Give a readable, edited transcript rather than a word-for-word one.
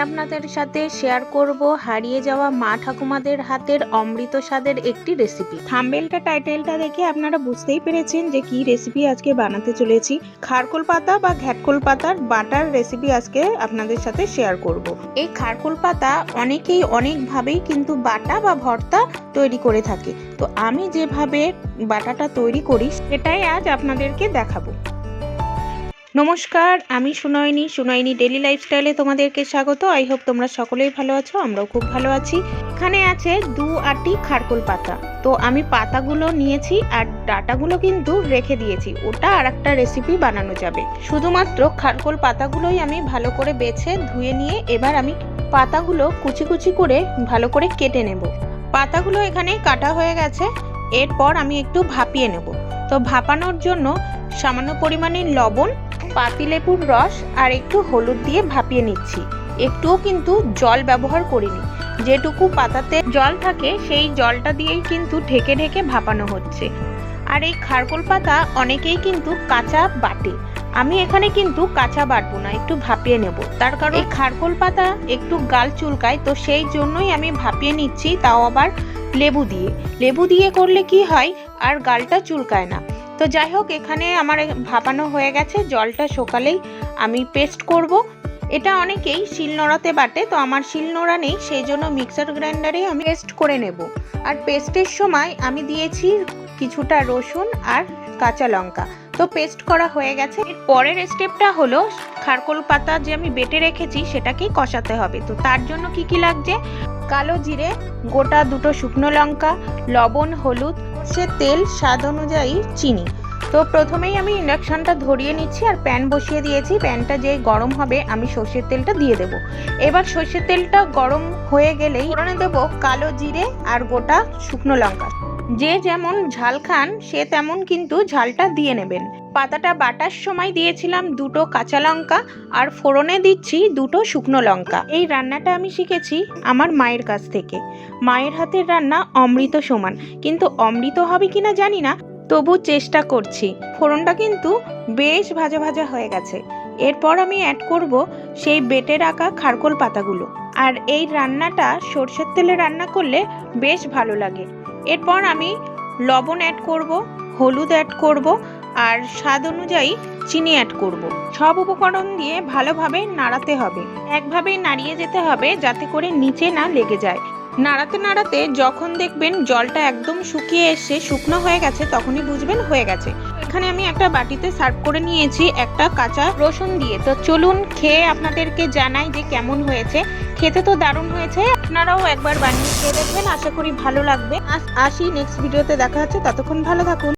আপনাদের সাথে শেয়ার করব হারিয়ে যাওয়া মা ঠাকুমাদের হাতের অমৃত স্বাদের একটি রেসিপি। থাম্বনেলটা টাইটেলটা দেখে আপনারা বুঝতেই পেরেছেন যে কি রেসিপি আজকে বানাতে চলেছি। খারকোল পাতা বা ঘ্যাটকোল পাতার বাটার রেসিপি আজকে আপনাদের সাথে শেয়ার করব। এই খারকোল পাতা অনেকেই অনেকভাবেই কিন্তু বাটা বা ভর্তা তৈরি করে থাকে, তো আমি যেভাবে বাটাটা তৈরি করি সেটাই আজ আপনাদেরকে দেখাবো। নমস্কার, আমি সুনয়নী ডেলি লাইফস্টাইলে তোমাদেরকে স্বাগত। আই হোপ তোমরা সকলেই ভালো আছো, আমরাও খুব ভালো আছি। এখানে আছে 2 আটি খারকোল পাতা। তো আমি পাতাগুলো নিয়েছি আর ডাটাগুলো কিন্তু রেখে দিয়েছি, ওটা আর একটা রেসিপি বানানো যাবে। শুধুমাত্র খারকোল পাতাগুলোই আমি ভালো করে বেছে ধুয়ে নিয়ে এবার আমি পাতাগুলো কুচি কুচি করে ভালো করে কেটে নেব। পাতাগুলো এখানে কাটা হয়ে গেছে। এরপর আমি একটু ভাপিয়ে নেব। তো ভাপানোর জন্য সামান্য পরিমাণে লবণ, পাতিলেবুর রস আর একটু হলুদ দিয়ে ভাপিয়ে নিচ্ছি। একটুও কিন্তু জল ব্যবহার করিনি, যেটুকু পাতাতে জল থাকে সেই জলটা দিয়েই কিন্তু ঢেকে ঢেকে ভাপানো হচ্ছে। আর এই খারকোল পাতা অনেকেই কিন্তু কাঁচা বাটে, আমি এখানে কিন্তু কাঁচা বাটবো না, একটু ভাপিয়ে নেব। তার কারণ এই খারকোল পাতা একটু গাল চুলকায়, তো সেই জন্যই আমি ভাপিয়ে নিচ্ছি, তাও আবার লেবু দিয়ে করলে কি হয় আর গালটা চুলকায় না। তো যাই হোক, এখানে আমার ভাপানো হয়ে গেছে, জলটা শুকালেই আমি পেস্ট করব। এটা অনেকেই শিলনোড়াতে বাটে, তো আমার শিলনোড়া নেই, সেই জন্য মিক্সার গ্রাইন্ডারে আমি পেস্ট করে নেব। আর পেস্টের সময় আমি দিয়েছি কিছুটা রসুন আর কাঁচা লঙ্কা। তো পেস্ট করা হয়ে গেছে। এর পরের স্টেপটা হলো খারকোল পাতা যে আমি বেটে রেখেছি সেটাকেই কষাতে হবে। তো তার জন্য কি কি লাগছে: কালো জিরে, গোটা 2টো শুকনো লঙ্কা, লবণ, হলুদ, সে তেল, স্বাদ অনুযায়ী চিনি। তো প্রথমেই আমি ইন্ডাকশনটা ধরিয়ে নিচ্ছি আর প্যান বসিয়ে দিয়েছি। প্যানটা যে গরম হবে আমি সর্ষের তেলটা দিয়ে দেব। এবার সর্ষের তেলটা গরম হয়ে গেলেই ফোড়নে দেব কালো জিরে আর গোটা শুকনো লঙ্কা। যে যেমন ঝাল খান সে তেমন কিন্তু ঝালটা দিয়ে নেবেন। পাতাটা বাটার সময় দিয়েছিলাম 2টো কাঁচা লঙ্কা আর ফোড়নে দিচ্ছি 2টো শুকনো লঙ্কা। এই রান্নাটা আমি শিখেছি আমার মায়ের কাছ থেকে। মায়ের হাতের রান্না অমৃত সমান, কিন্তু অমৃত হবে কিনা জানি না, তবু চেষ্টা করছি। ফোড়নটা কিন্তু বেশ ভাজা ভাজা হয়ে গেছে। এরপর আমি অ্যাড করব সেই বেটে রাখা খারকোল পাতাগুলো। আর এই রান্নাটা সর্ষের তেলে রান্না করলে বেশ ভালো লাগে। এরপর আমি লবণ অ্যাড করব, হলুদ অ্যাড করব আর স্বাদ অনুযায়ী চিনি অ্যাড করব। সব উপকরণ দিয়ে ভালোভাবে নাড়াতে হবে, একভাবেই নাড়িয়ে যেতে হবে যাতে করে নিচে না লেগে যায়। নাড়াতে নাড়াতে যখন দেখবেন জলটা একদম শুকিয়ে এসে শুকনো হয়ে গেছে তখনই বুঝবেন হয়ে গেছে। এখানে আমি একটা বাটিতে সার্ভ করে নিয়েছি একটা কাঁচা রসুন দিয়ে। তো চলুন খেয়ে আপনাদেরকে জানাই যে কেমন হয়েছে। খেতে তো দারুণ হয়েছে, আপনারাও একবার বানিয়ে খেয়ে দেখবেন, আশা করি ভালো লাগবে। আসি নেক্সট ভিডিওতে দেখা হচ্ছে, ততক্ষণ ভালো থাকুন।